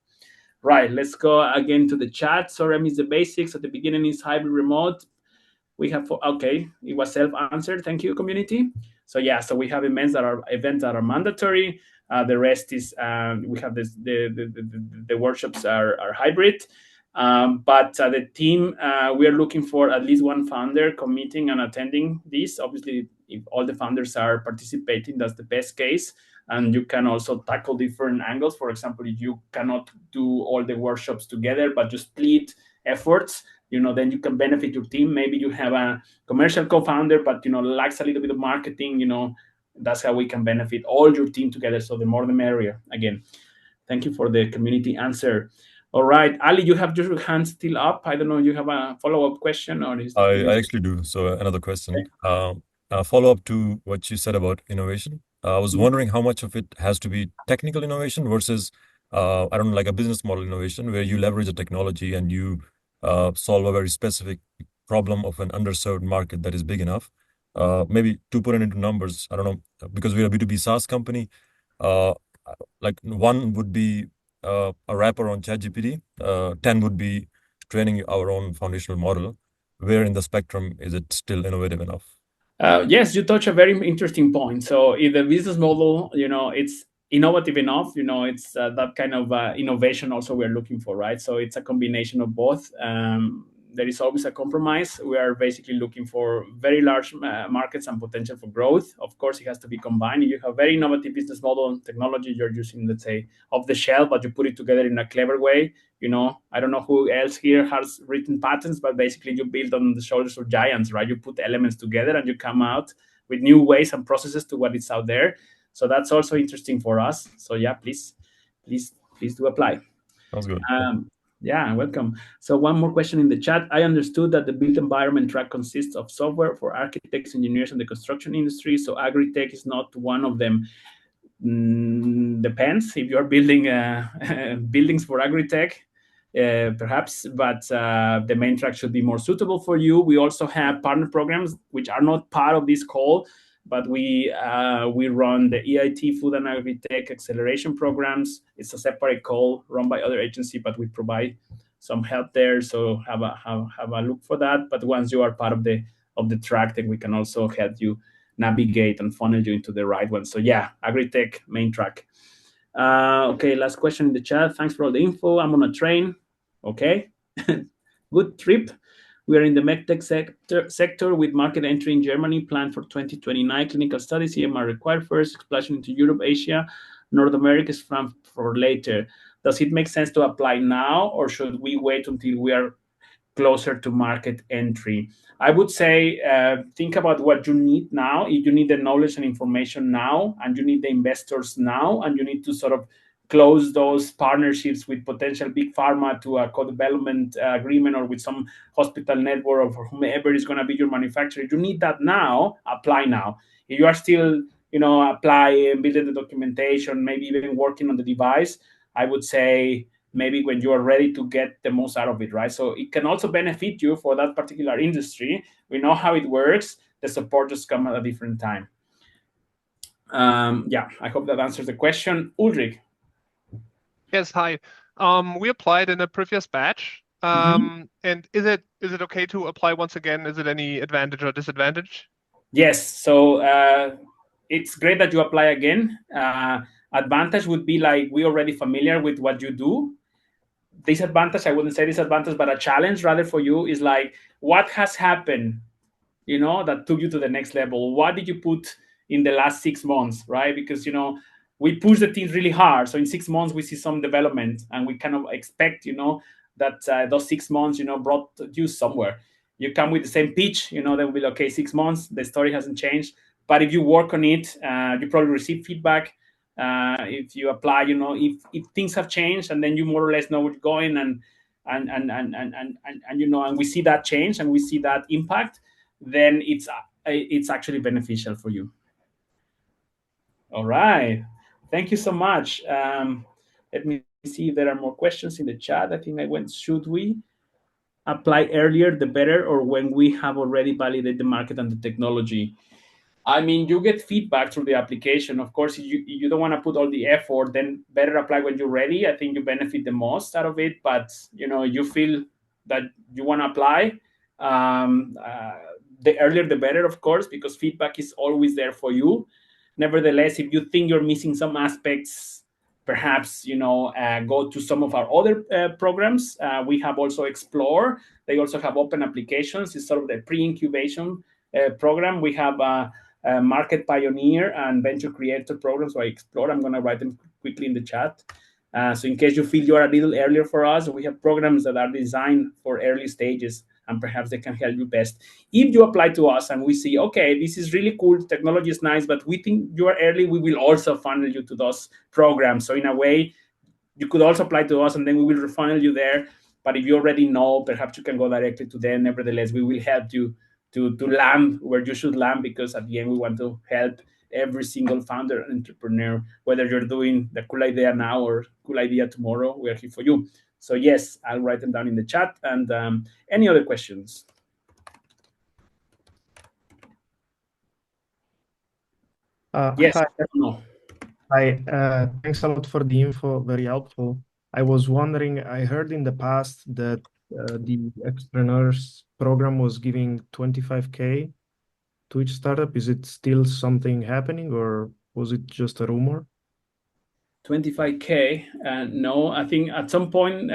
Right, let's go again to the chat. Sorry, I missed the basics. At the beginning is hybrid remote. We have, okay, it was self-answered. Thank you, community. So yeah, so we have events that are mandatory. The rest is, we have the workshops are hybrid. But the team, we are looking for at least one founder committing and attending this. Obviously, if all the founders are participating, that's the best case. And you can also tackle different angles. For example, if you cannot do all the workshops together, but just split efforts, then you can benefit your team. Maybe you have a commercial co-founder, but, lacks a little bit of marketing, that's how we can benefit all your team together. So the more the merrier. Again, thank you for the community answer. All right, Ali, you have your hand still up. I don't know, you have a follow-up question or is I actually do. So another question. Okay. Follow-up to what you said about innovation. I was wondering how much of it has to be technical innovation versus, I don't know, like a business model innovation where you leverage a technology and you solve a very specific problem of an underserved market that is big enough. Maybe to put it into numbers, I don't know, because we're a B2B SaaS company, like one would be a wrapper on ChatGPT, 10 would be training our own foundational model. Where in the spectrum is it still innovative enough? Yes, you touch a very interesting point. So if the business model, it's innovative enough, it's that kind of innovation also we're looking for, right? So it's a combination of both. There is always a compromise. We are basically looking for very large markets and potential for growth. Of course, it has to be combined. If you have very innovative business model and technology, you're using, let's say, off the shelf, but you put it together in a clever way. I don't know who else here has written patents, but basically you build on the shoulders of giants, right? You put elements together and you come out with new ways and processes to what is out there. So that's also interesting for us. So yeah, please do apply. Sounds good. Yeah, welcome. So one more question in the chat. I understood that the built environment track consists of software for architects, engineers, and the construction industry. So agri-tech is not one of them. Depends if you're building buildings for agri-tech, perhaps, but the main track should be more suitable for you. We also have partner programs which are not part of this call, but we run the EIT Food and Agri-Tech acceleration programs. It's a separate call run by other agency, but we provide some help there. So have a look for that. But once you are part of the track, then we can also help you navigate and funnel you into the right one. So yeah, Agri-Tech main track. Okay, last question in the chat. Thanks for all the info. I'm on a train. Okay, good trip. We are in the medtech sector with market entry in Germany planned for 2029. Clinical studies CMR required first, expansion into Europe, Asia, North America is planned for later. Does it make sense to apply now, or should we wait until we are closer to market entry? I would say think about what you need now. If you need the knowledge and information now, and you need the investors now, and you need to sort of close those partnerships with potential big pharma to a co-development agreement, or with some hospital network, or whomever is going to be your manufacturer. If you need that now, apply now. If you are still, applying, building the documentation, maybe even working on the device, I would say maybe when you are ready to get the most out of it, right? So it can also benefit you for that particular industry. We know how it works. The support just comes at a different time. Yeah, I hope that answers the question. Ulrich. Yes, hi. We applied in a previous batch. And is it okay to apply once again? Is it any advantage or disadvantage? Yes. So it's great that you apply again. Advantage would be like we're already familiar with what you do. Disadvantage, I wouldn't say disadvantage, but a challenge rather for you is like, what has happened, that took you to the next level? What did you put in the last 6 months, right? Because, we push the teams really hard. So in 6 months, we see some development, and we kind of expect, that those 6 months, brought you somewhere. You come with the same pitch, then we'll be okay, 6 months, the story hasn't changed. But if you work on it, you probably receive feedback. If you apply, if things have changed, and then you more or less know where you're going, and we see that change and we see that impact, then it's actually beneficial for you. All right. Thank you so much. Let me see if there are more questions in the chat. I think I went, should we apply earlier the better, or when we have already validated the market and the technology? I mean, you get feedback through the application. Of course, you don't want to put all the effort, then better apply when you're ready. I think you benefit the most out of it. But, you feel that you want to apply, the earlier the better, of course, because feedback is always there for you. Nevertheless, if you think you're missing some aspects, perhaps, go to some of our other programs. We have also Explore. They also have open applications. It's sort of the pre-incubation program. We have Market Pioneer and Venture Creator programs. So I Explore. I'm going to write them quickly in the chat. So in case you feel you're a little earlier for us, we have programs that are designed for early stages, and perhaps they can help you best. If you apply to us and we see, okay, this is really cool, the technology is nice, but we think you are early, we will also funnel you to those programs. So in a way, you could also apply to us, and then we will refunnel you there. But if you already know, perhaps you can go directly to them. Nevertheless, we will help you to land where you should land, because at the end, we want to help every single founder and entrepreneur, whether you're doing the cool idea now or cool idea tomorrow, we are here for you. So yes, I'll write them down in the chat. And any other questions? Yes, hi. no. Hi, thanks a lot for the info, very helpful. I was wondering, I heard in the past that the XPRENEURS program was giving 25K to each startup. Is it still something happening, or was it just a rumor? 25K? No, I think at some point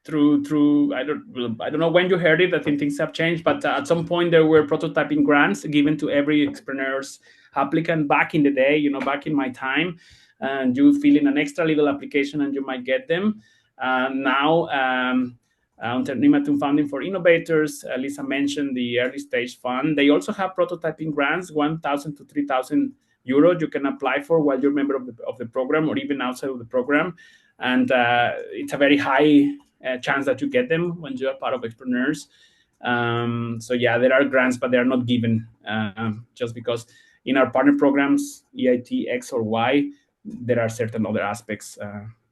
through I don't know when you heard it. I think things have changed, but at some point there were prototyping grants given to every XPRENEURS applicant back in the day. Back in my time, and you fill in an extra little application and you might get them. Now, Unternehmertum funding for innovators. Lisa mentioned the early stage fund. They also have prototyping grants, 1,000 to 3,000 euros you can apply for while you're a member of the program, or even outside of the program. And it's a very high chance that you get them when you're part of XPRENEURS. So yeah, there are grants, but they are not given just because in our partner programs, EIT, X or Y, there are certain other aspects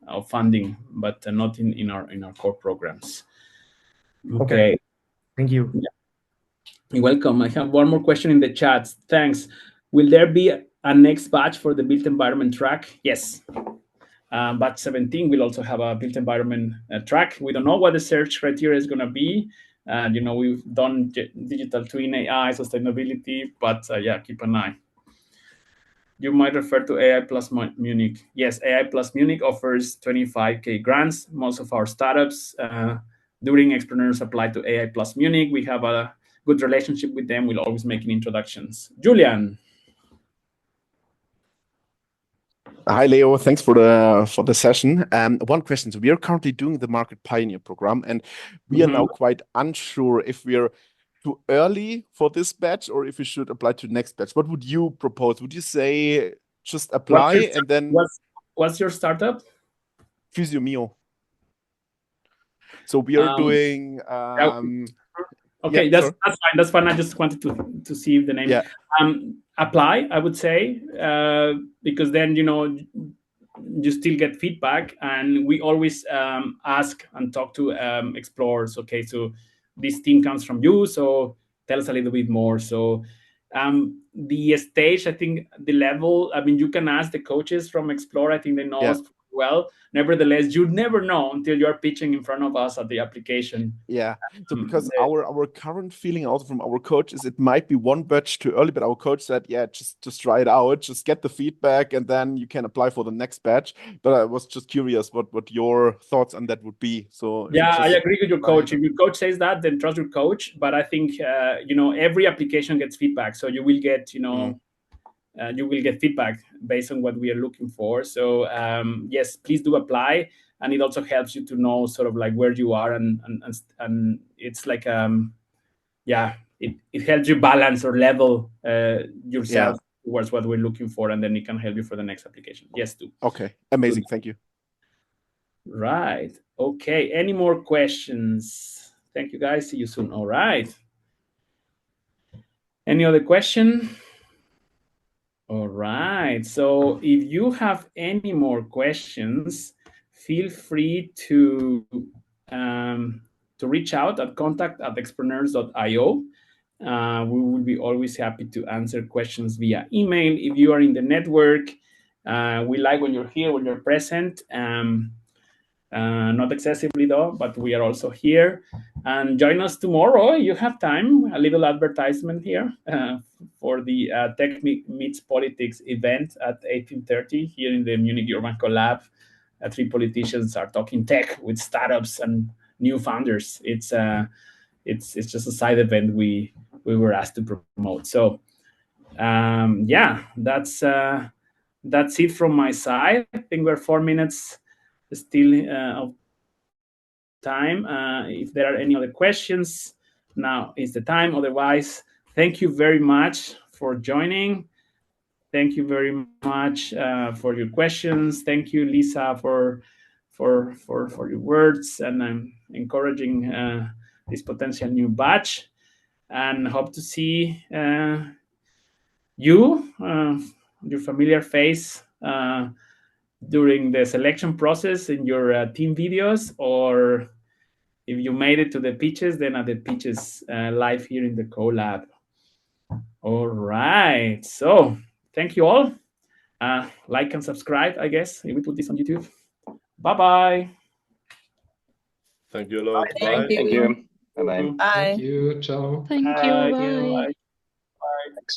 of funding, but not in our core programs. Okay. Thank you. Yeah. You're welcome. I have one more question in the chat. Thanks. Will there be a next batch for the built environment track? Yes. Batch 17 will also have a built environment track. We don't know what the search criteria is going to be. You know, we've done digital twin, AI, sustainability, but yeah, keep an eye. You might refer to AI Plus Munich. Yes, AI Plus Munich offers 25K grants. Most of our startups during XPRENEURS apply to AI Plus Munich. We have a good relationship with them. We'll always make introductions. Julian. Hi, Leo. Thanks for the session. One question. So we are currently doing the Market Pioneer program, and we are now quite unsure if we are too early for this batch or if we should apply to the next batch. What would you propose? Would you say just apply and then... What's your startup? 𝗫𝗟𝗋𝗇. So we are doing... Okay, yeah, that's fine. That's fine. I just wanted to see the name. Yeah. Apply, I would say, because then, you know, you still get feedback, and we always ask and talk to explorers. Okay, so this team comes from you, so tell us a little bit more. So the stage, I think the level, I mean, you can ask the coaches from Explore. I think they know us well. Nevertheless, you never know until you're pitching in front of us at the application. Yeah. So because our current feeling also from our coach is it might be one batch too early, but our coach said, yeah, just try it out, just get the feedback, and then you can apply for the next batch. But I was just curious what your thoughts on that would be. So yeah, I agree with your coach. If your coach says that, then trust your coach. But I think you know, every application gets feedback, so you will get, you know, you will get feedback based on what we are looking for. So yes, please do apply, and it also helps you to know sort of like where you are, and it's like yeah, it helps you balance or level yourself towards what we're looking for, and then it can help you for the next application. Yes, do. Okay, amazing. Thank you. Right. Okay. Any more questions? Thank you, guys. See you soon. All right. Any other question? All right. So if you have any more questions, feel free to reach out at contact@xpreneurs.io. We will be always happy to answer questions via email. If you are in the network, we like when you're here, when you're present. Not excessively though, but we are also here. And join us tomorrow. You have time. A little advertisement here for the Tech Meets Politics event at 18:30 here in the Munich Urban Collab. 3 politicians are talking tech with startups and new founders. It's just a side event we were asked to promote. So yeah, that's it from my side. I think we're 4 minutes still of time. If there are any other questions, now is the time. Otherwise, thank you very much for joining. Thank you very much for your questions. Thank you, Lisa, for your words, and I'm encouraging this potential new batch, and hope to see you, your familiar face, during the selection process in your team videos, or if you made it to the pitches, then at the pitches live here in the collab. All right. So thank you all. Like and subscribe, I guess, if we put this on YouTube. Bye-bye. Thank you a lot. Bye. Bye. Thank you. Bye-bye. Bye. Thank you. Ciao. Thank you. Bye. Bye.